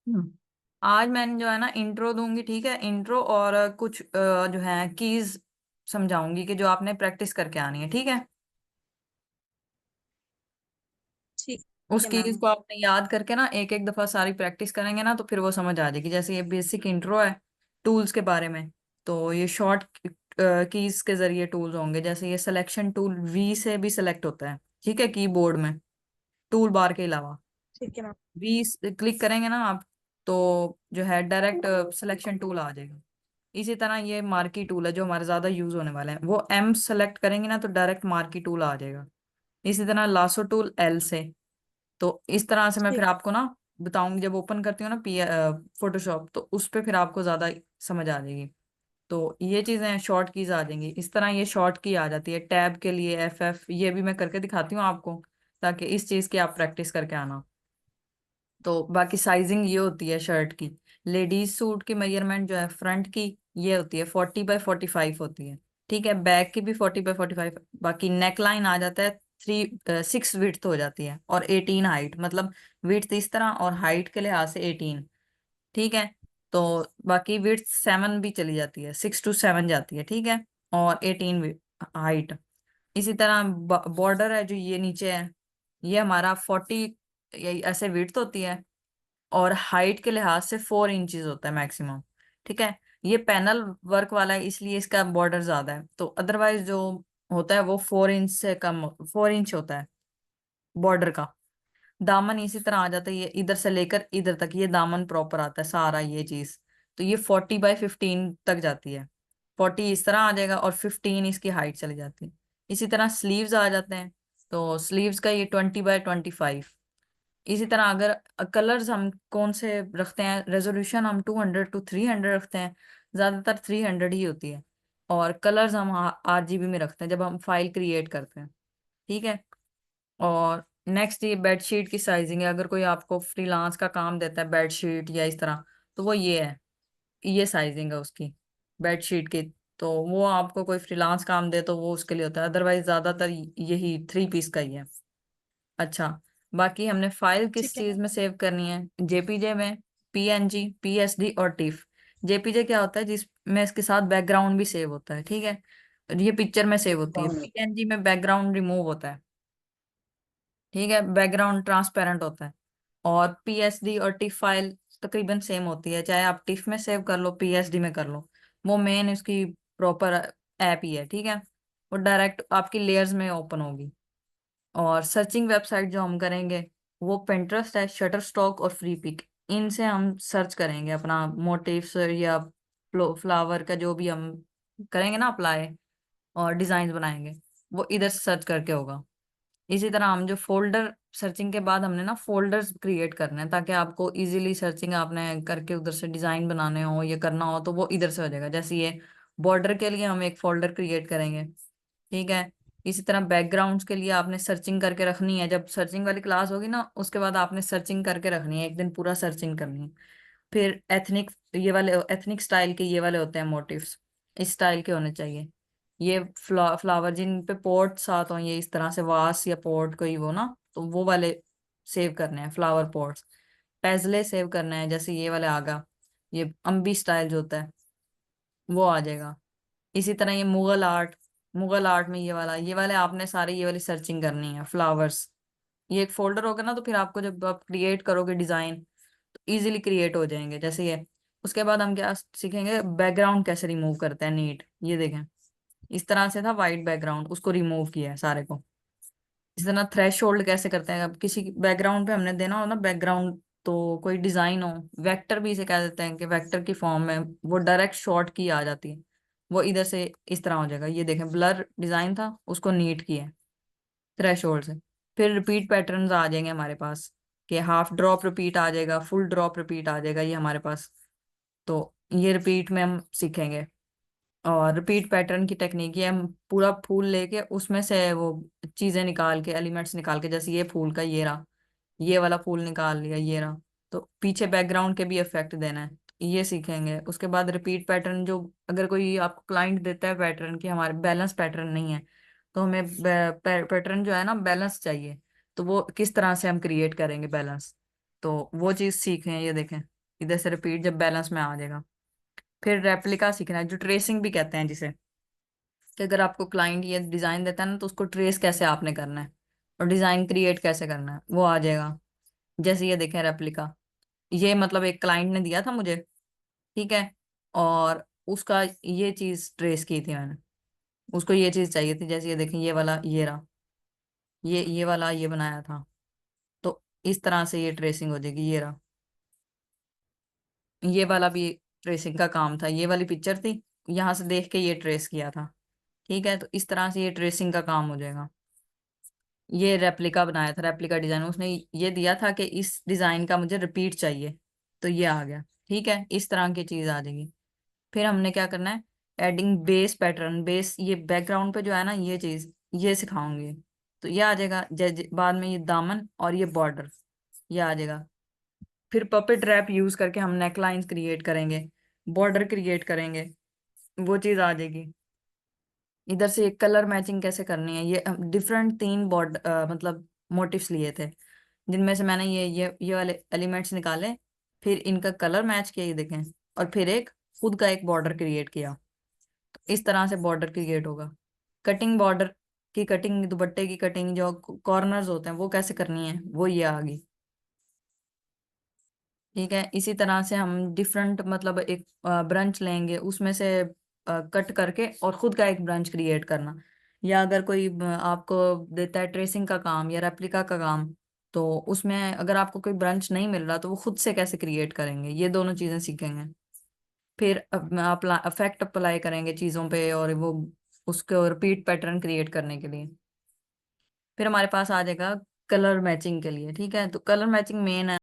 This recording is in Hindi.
हम्म। आज मैंने जो है ना इंट्रो दूंगी, ठीक है, इंट्रो और कुछ जो है कीज समझाऊंगी कि जो आपने प्रैक्टिस करके आनी है, ठीक है। ठीक उस है कीज मैम। को आपने याद करके ना एक एक दफा सारी प्रैक्टिस करेंगे ना तो फिर वो समझ आ जाएगी। जैसे ये बेसिक इंट्रो है टूल्स के बारे में, तो ये शॉर्ट कीज के जरिए टूल्स होंगे। जैसे ये सिलेक्शन टूल वी से भी सिलेक्ट होता है, ठीक है, कीबोर्ड में टूल बार के अलावा। ठीक है मैम। वी क्लिक करेंगे ना आप तो जो है डायरेक्ट सिलेक्शन टूल आ जाएगा। इसी तरह ये मार्की टूल है जो हमारे ज्यादा यूज होने वाले हैं, वो एम सेलेक्ट करेंगे ना तो डायरेक्ट मार्की टूल आ जाएगा। इसी तरह लासो टूल एल से। तो इस तरह से मैं फिर ठीक। आपको ना बताऊंगी जब ओपन करती हूँ ना पी फोटोशॉप, तो उस पे फिर आपको ज्यादा समझ आ जाएगी। तो ये चीजें शॉर्ट कीज आ जाएंगी। इस तरह ये शॉर्ट की आ जाती है टैब के लिए एफ एफ, ये भी मैं करके दिखाती हूँ आपको ताकि इस चीज की आप प्रैक्टिस करके आना। तो बाकी साइजिंग ये होती है शर्ट की। लेडीज सूट की मेजरमेंट जो है फ्रंट की ये होती है 40x45 होती है, ठीक है। बैक की भी 40x45। बाकी नेक लाइन आ जाता है 6 विड्थ हो जाती है और 18 हाइट, मतलब विड्थ इस तरह और हाइट के लिहाज से 18, ठीक है। तो बाकी विड्थ 7 भी चली जाती है, 6 to 7 जाती है, ठीक है। और 18 हाइट। इसी तरह बॉर्डर है जो ये नीचे है, ये हमारा 40 ऐसे विड्थ होती है और हाइट के लिहाज से 4 इंचज होता है मैक्सिमम, ठीक है। ये पैनल वर्क वाला है इसलिए इसका बॉर्डर ज्यादा है, तो अदरवाइज जो होता है वो 4 इंच से कम, 4 इंच होता है बॉर्डर का। दामन इसी तरह आ जाता है, ये इधर से लेकर इधर तक ये दामन प्रॉपर आता है सारा ये चीज। तो ये 40x15 तक जाती है। 40 इस तरह आ जाएगा और 15 इसकी हाइट चली जाती है। इसी तरह स्लीव्स आ जाते हैं, तो स्लीव्स का ये 20x25। इसी तरह अगर कलर्स हम कौन से रखते हैं, रेजोल्यूशन हम 200 to 300 रखते हैं, ज्यादातर 300 ही होती है। और कलर्स हम RGB में रखते हैं जब हम फाइल क्रिएट करते हैं, ठीक है। और नेक्स्ट ये बेडशीट की साइजिंग है। अगर कोई आपको फ्रीलांस का काम देता है बेडशीट या इस तरह, तो वो ये है, ये साइजिंग है उसकी बेडशीट की। तो वो आपको कोई फ्रीलांस काम दे तो वो उसके लिए होता है, अदरवाइज ज्यादातर यही 3 पीस का ही है। अच्छा, बाकी हमने फाइल किस ठीक है चीज मैम। में सेव करनी है, जेपीजे में, PNG, PSD और टिफ। जेपीजे क्या होता है जिसमें इसके साथ बैकग्राउंड भी सेव होता है, ठीक है। और ये पिक्चर में सेव होती है। PNG में बैकग्राउंड रिमूव होता है, ठीक है, बैकग्राउंड ट्रांसपेरेंट होता है। और PSD और टिफ फाइल तकरीबन सेम होती है, चाहे आप टिफ में सेव कर लो PSD में कर लो, वो मेन इसकी प्रॉपर ऐप ही है, ठीक है। वो डायरेक्ट आपकी लेयर्स में ओपन होगी। और सर्चिंग वेबसाइट जो हम करेंगे वो Pinterest है, शटर स्टॉक और फ्री पिक। इनसे हम सर्च करेंगे अपना मोटिव्स या फ्लावर का जो भी हम करेंगे ना अप्लाई और डिजाइन बनाएंगे, वो इधर से सर्च करके होगा। इसी तरह हम जो फोल्डर सर्चिंग के बाद हमने ना फोल्डर्स क्रिएट करने हैं ताकि आपको इजीली सर्चिंग आपने करके उधर से डिजाइन बनाने हो या करना हो तो वो इधर से हो जाएगा। जैसे ये बॉर्डर के लिए हम एक फोल्डर क्रिएट करेंगे, ठीक है। इसी तरह बैकग्राउंड्स के लिए आपने सर्चिंग करके रखनी है, जब सर्चिंग वाली क्लास होगी ना उसके बाद आपने सर्चिंग करके रखनी है, एक दिन पूरा सर्चिंग करनी है। फिर एथनिक, ये वाले एथनिक स्टाइल के ये वाले होते हैं मोटिव्स, इस स्टाइल के होने चाहिए। ये फ्लावर जिन पे पोर्ट साथ हो, ये इस तरह से वास या पोर्ट कोई वो ना, तो वो वाले सेव करने हैं फ्लावर पॉट्स। पेजले सेव करना है, जैसे ये वाले आगा, ये अम्बी स्टाइल जो होता है वो आ जाएगा। इसी तरह ये मुगल आर्ट, मुगल आर्ट में ये वाले आपने सारे ये वाली सर्चिंग करनी है फ्लावर्स। ये एक फोल्डर होगा ना तो फिर आपको जब आप क्रिएट करोगे डिजाइन तो इजीली क्रिएट हो जाएंगे, जैसे ये। उसके बाद हम क्या सीखेंगे, बैकग्राउंड कैसे रिमूव करते हैं नीट, ये देखें। इस तरह से था वाइट बैकग्राउंड, उसको रिमूव किया है सारे को। इस तरह थ्रेश होल्ड कैसे करते हैं, अब किसी बैकग्राउंड पे हमने देना हो ना बैकग्राउंड, तो कोई डिजाइन हो, वेक्टर भी इसे कह देते हैं कि वेक्टर की फॉर्म में वो डायरेक्ट शॉर्ट की आ जाती है, वो इधर से इस तरह हो जाएगा। ये देखें ब्लर डिजाइन था उसको नीट किया है थ्रेश होल्ड से। फिर रिपीट पैटर्न्स आ जाएंगे हमारे पास, कि हाफ ड्रॉप रिपीट आ जाएगा, फुल ड्रॉप रिपीट आ जाएगा ये हमारे पास। तो ये रिपीट में हम सीखेंगे। और रिपीट पैटर्न की टेक्निक ये हम पूरा फूल लेके उसमें से वो चीजें निकाल के, एलिमेंट्स निकाल के, जैसे ये फूल का ये रहा, ये वाला फूल निकाल लिया ये रहा, तो पीछे बैकग्राउंड के भी इफेक्ट देना है, तो ये सीखेंगे। उसके बाद रिपीट पैटर्न जो, अगर कोई आपको क्लाइंट देता है पैटर्न कि हमारे बैलेंस पैटर्न नहीं है, तो हमें पैटर्न जो है ना बैलेंस चाहिए, तो वो किस तरह से हम क्रिएट करेंगे बैलेंस, तो वो चीज सीखें, ये देखें। इधर से रिपीट जब बैलेंस में आ जाएगा। फिर रेप्लिका सीखना है, जो ट्रेसिंग भी कहते हैं जिसे, कि अगर आपको क्लाइंट ये डिजाइन देता है ना, तो उसको ट्रेस कैसे आपने करना है और डिजाइन क्रिएट कैसे करना है वो आ जाएगा। जैसे ये देखें रेप्लिका, ये मतलब एक क्लाइंट ने दिया था मुझे, ठीक है, और उसका ये चीज ट्रेस की थी मैंने, उसको ये चीज चाहिए थी, जैसे ये देखें ये वाला ये रहा, ये वाला ये बनाया था। तो इस तरह से ये ट्रेसिंग हो जाएगी, ये रहा, ये वाला भी ट्रेसिंग का काम था, ये वाली पिक्चर थी, यहाँ से देख के ये ट्रेस किया था। ठीक है, तो इस तरह से ये ट्रेसिंग का काम हो जाएगा। ये रेप्लिका बनाया था, रेप्लिका डिजाइन, उसने ये दिया था कि इस डिजाइन का मुझे रिपीट चाहिए, तो ये आ गया। ठीक है, इस तरह की चीज आ जाएगी। फिर हमने क्या करना है, एडिंग बेस पैटर्न, बेस ये बैकग्राउंड पे जो है ना ये चीज, ये सिखाऊंगी। तो ये आ जाएगा, बाद में ये दामन और ये बॉर्डर, ये आ जाएगा। फिर पपेट रैप यूज करके हम नेक लाइंस क्रिएट करेंगे, बॉर्डर क्रिएट करेंगे, वो चीज आ जाएगी। इधर से कलर मैचिंग कैसे करनी है, ये डिफरेंट तीन मतलब मोटिव्स लिए थे, जिनमें से मैंने ये वाले एलिमेंट्स निकाले, फिर इनका कलर मैच किया, ये देखें, और फिर एक खुद का एक बॉर्डर क्रिएट किया। तो इस तरह से बॉर्डर क्रिएट होगा। कटिंग, बॉर्डर की कटिंग, दुपट्टे की कटिंग, जो कॉर्नर्स होते हैं वो कैसे करनी है, वो ये आ गई। ठीक है, इसी तरह से हम डिफरेंट मतलब एक ब्रांच लेंगे, उसमें से कट करके और खुद का एक ब्रांच क्रिएट करना। या अगर कोई आपको देता है ट्रेसिंग का काम या रेप्लिका का काम, तो उसमें अगर आपको कोई ब्रांच नहीं मिल रहा तो वो खुद से कैसे क्रिएट करेंगे, ये दोनों चीजें सीखेंगे। फिर इफेक्ट अप्लाई करेंगे चीजों पे, और वो उसको रिपीट पैटर्न क्रिएट करने के लिए। फिर हमारे पास आ जाएगा कलर मैचिंग के लिए। ठीक है, तो कलर मैचिंग मेन है